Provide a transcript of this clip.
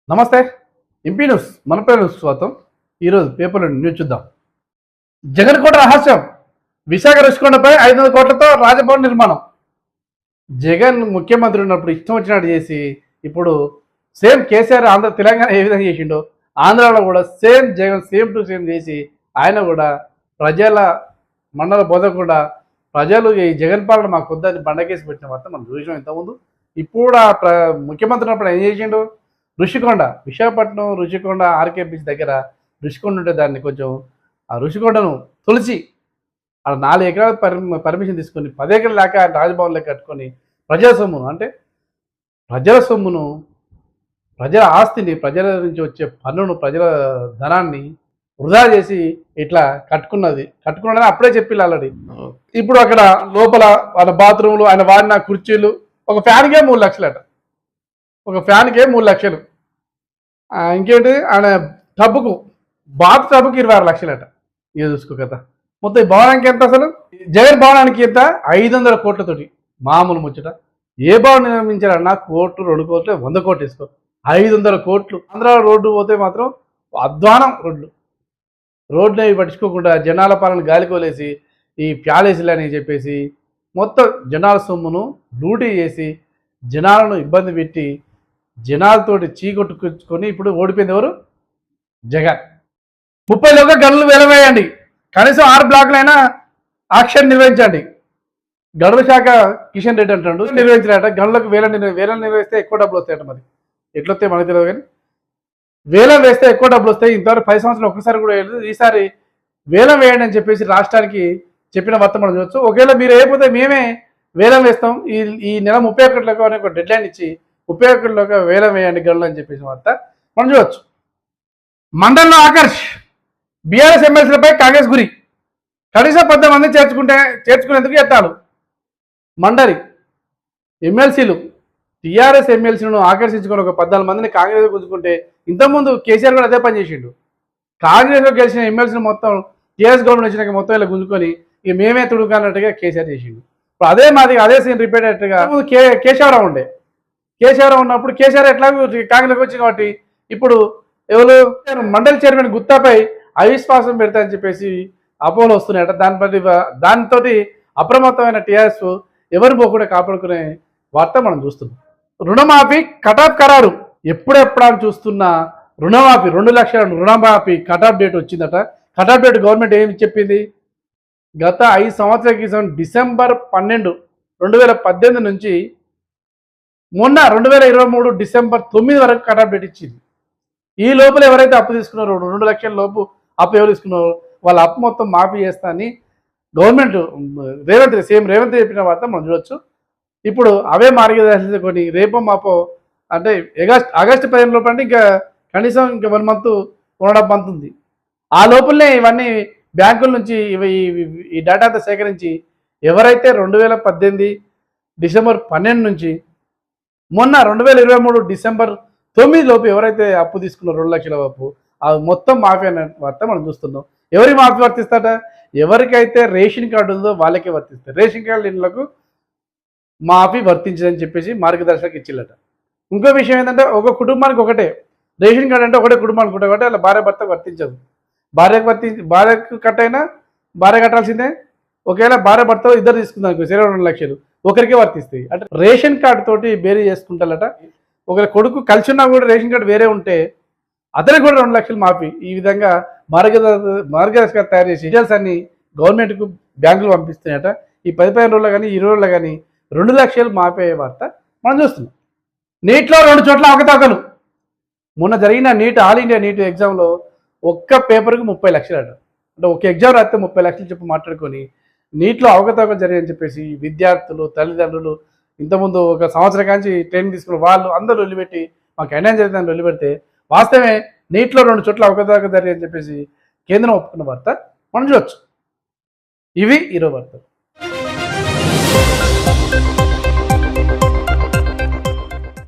నమస్తే. MP news మన పేరు స్వాగతం. ఈరోజు పేపర్లో న్యూస్ చూద్దాం. జగన్ కోట రహస్యం, విశాఖ రుషికొండపై 500 కోట్లతో రాజభవన్ నిర్మాణం. జగన్ ముఖ్యమంత్రి ఉన్నప్పుడు ఇష్టం వచ్చినట్టు చేసి ఇప్పుడు సేమ్ కేసీఆర్ ఆంధ్ర తెలంగాణ ఏ విధంగా చేసిండో ఆంధ్రాలో కూడా same Jagan same to same చేసి ఆయన కూడా ప్రజల మండల బోధకుండా ప్రజలు ఈ జగన్ పాలన మాకు వద్దని బండకేసి పెట్టిన వార్త మనం చూసాం ఇంతకుముందు. ఇప్పుడు ముఖ్యమంత్రి ఉన్నప్పుడు ఏం చేసిండు, రుషికొండ విశాఖపట్నం రుషికొండ ఆర్కే బీచ్ దగ్గర రుషికొండ ఉంటే దాన్ని కొంచెం ఆ రుషికొండను తొలిచి అక్కడ 4 ఎకరాల పర్మిషన్ తీసుకొని 10 ఎకరాల దాకా రాజభవన్లో కట్టుకొని ప్రజల సొమ్మును అంటే ప్రజల సొమ్మును ప్రజల ఆస్తిని ప్రజల నుంచి వచ్చే పన్నును ప్రజల ధనాన్ని వృధా చేసి ఇట్లా కట్టుకున్నదని అప్పుడే చెప్పి ఆల్రెడీ. ఇప్పుడు అక్కడ లోపల వాళ్ళ బాత్రూమ్లు ఆయన వాడిన కుర్చీలు ఒక ఫ్యాన్కే 3 లక్షలట, ఒక ఫ్యాన్కే 3 లక్షలు. ఇంకేంటి ఆయన టబ్బుకు బాత్ టబ్బుకు 26 లక్షలట. ఇక చూసుకో కదా. మొత్తం ఈ భవనానికి ఎంత అసలు జగన్ భవనానికి ఎంత 500 కోట్లతోటి మామూలు ముచ్చట. ఏ భవనం నిర్మించారన్నా కోట్లు 2 కోట్లు 100 కోట్లు వేసుకో, 500 కోట్లు. ఆంధ్ర రోడ్డు పోతే మాత్రం అధ్వానం రోడ్లు అవి పట్టించుకోకుండా జనాల పాలన గాలికోలేసి ఈ ప్యాలెస్లని చెప్పేసి మొత్తం జనాల సొమ్మును లూటీ చేసి జనాలను ఇబ్బంది పెట్టి జనాలతోటి చీకొట్టుకొని ఇప్పుడు ఓడిపోయింది ఎవరు? జగన్. 30 గనులు వెలవేయండి, కనీసం 6 బ్లాక్లైనా ఆక్షన్ నిర్వహించండి. గనుల శాఖ కిషన్ రెడ్డి అంటాడు నిర్వహించినట. గనులకు వేల నిర్వహిస్తే ఎక్కువ డబ్బులు వస్తాయట. మరి ఎట్లొస్తాయి మనకు తెలియదు, కానీ వేలం వేస్తే ఎక్కువ డబ్బులు వస్తాయి. ఇంతవరకు 10 సంవత్సరాలు ఒక్కసారి కూడా వేయలేదు, ఈసారి వేలం వేయండి అని చెప్పేసి రాష్ట్రానికి చెప్పిన వార్త మనం చూడవచ్చు. ఒకవేళ మీరు వేయకపోతే మేమే వేలం వేస్తాం, ఈ నెల 31 అనే ఒక డెడ్ లైన్ ఇచ్చి 31 వేలం వేయండి గనులు అని చెప్పేసి వార్త మనం చూడవచ్చు. మండలంలో ఆకర్ష్ బీఆర్ఎస్ ఎమ్మెల్సీలపై కాంగ్రెస్ గురి, కనీసం 10 మంది చేర్చుకునేందుకు ఎత్తాడు. మండలి ఎమ్మెల్సీలు టీఆర్ఎస్ ఎమ్మెల్సీలను ఆకర్షించుకొని ఒక 14 మందిని కాంగ్రెస్ గుంజుకుంటే ఇంతకుముందు కేసీఆర్ కూడా అదే పని చేసిండు. కాంగ్రెస్లో గెలిచిన ఎమ్మెల్సీలు మొత్తం టీఆర్ఎస్ గవర్నమెంట్ వచ్చినాక మొత్తం ఇలా గుంజుకొని ఇక మేమే తుడుకున్నట్టుగా కేసీఆర్ చేసిండు. ఇప్పుడు అదే సీన్ రిపీట్ అయ్యేట్టుగా కేశవరావు ఉండే. కేసీఆర్ ఉన్నప్పుడు కేసీఆర్ ఎట్లా కాంగ్రెస్కి వచ్చింది కాబట్టి ఇప్పుడు ఎవరు మండలి చైర్మన్ గుత్తాపై అవిశ్వాసం పెడతారని చెప్పేసి అపోహలు వస్తున్నాయట. దానితో అప్రమత్తమైన టీఆర్ఎస్ ఎవరు పోకుండా కాపాడుకునే వార్త మనం చూస్తున్నాం. రుణమాఫీ కటాఫ్ ఖరారు, ఎప్పుడెప్పుడని చూస్తున్న రుణమాఫీ 2 లక్షల రుణమాఫీ కటాఫ్ డేట్ వచ్చిందట. కటాఫ్ డేట్ గవర్నమెంట్ ఏమి చెప్పింది, గత 5 సంవత్సరాల క్రితం డిసెంబర్ 12, 2018 నుంచి మొన్న 2023 డిసెంబర్ 9 వరకు కటాఫ్ డేట్ ఇచ్చింది. ఈ లోపల ఎవరైతే అప్పు తీసుకున్నారో 2 లక్షల లోపు అప్పు ఎవరు తీసుకున్నారో వాళ్ళ అప్పు మొత్తం మాఫీ చేస్తా అని గవర్నమెంట్ రేవంత్ చెప్పిన వార్త మనం చూడవచ్చు. ఇప్పుడు అవే మార్గదర్శకొని రేపో మాపో అంటే ఆగస్టు 15 లోపల అంటే ఇంకా కనీసం ఇంకా 1 మంత్ 1.5 మంత్ ఉంది. ఆ లోపలనే ఇవన్నీ బ్యాంకుల నుంచి ఈ డేటా అంతా సేకరించి ఎవరైతే 2018 డిసెంబర్ 12 నుంచి మొన్న 2023 డిసెంబర్ 9 లోపు ఎవరైతే అప్పు తీసుకున్నారో 2 లక్షల అప్పు అది మొత్తం మాఫీ అనే వార్త మనం చూస్తున్నాం. ఎవరి మాఫీ వర్తిస్తాట, ఎవరికైతే రేషన్ కార్డు ఉందో వాళ్ళకే వర్తిస్తారు. రేషన్ కార్డు ఇళ్లకు మాఫీ వర్తించదని చెప్పేసి మార్గదర్శకం ఇచ్చిల్లట. ఇంకో విషయం ఏంటంటే ఒక కుటుంబానికి ఒకటే రేషన్ కార్డు అంటే ఒకటే కుటుంబానికి ఒకటే కాబట్టి అలా భార్య భర్తకు వర్తించదు. భార్యకు కట్ అయినా భార్య కట్టాల్సిందే. ఒకవేళ భార్య భర్త ఇద్దరు తీసుకుందాం 2 లక్షలు ఒకరికే వర్తిస్తాయి. అంటే రేషన్ కార్డు తోటి బేరీ చేసుకుంటారట. ఒకరి కొడుకు కలిసి ఉన్నా కూడా రేషన్ కార్డు వేరే ఉంటే అతనికి కూడా 2 లక్షలు మాఫీ. ఈ విధంగా మార్గదర్శకాలు తయారు చేసి డీటెయిల్స్ అన్ని గవర్నమెంట్కు బ్యాంకులు పంపిస్తున్నాయట. ఈ 15 రోజుల్లో కానీ 20 రోజుల్లో కానీ 2 లక్షలు మాఫీ అయ్యే వార్త మనం చూస్తున్నాం. నీట్లో 2 చోట్ల అవకతవకలు. మొన్న జరిగిన ఆల్ ఇండియా నీట్ ఎగ్జామ్లో ఒక్క పేపర్కి 30 లక్షలు అంటే ఒక ఎగ్జామ్ రాస్తే 30 లక్షలు చెప్పి మాట్లాడుకొని నీట్లో అవకతవకలు జరిగాయని చెప్పేసి విద్యార్థులు తల్లిదండ్రులు ఇంతకుముందు ఒక సంవత్సరం కాంచి ట్రైనింగ్ తీసుకున్న వాళ్ళు అందరూ వదిలిపెట్టి మాకు అన్యాయం జరిగిందని వదిలిపెడితే వాస్తవమే నీట్లో 2 చోట్ల అవకతవకలు జరిగాయని చెప్పేసి కేంద్రం ఒప్పుకున్న వార్త మనం చూడవచ్చు. ఇవి ఈరోజు వార్తలు.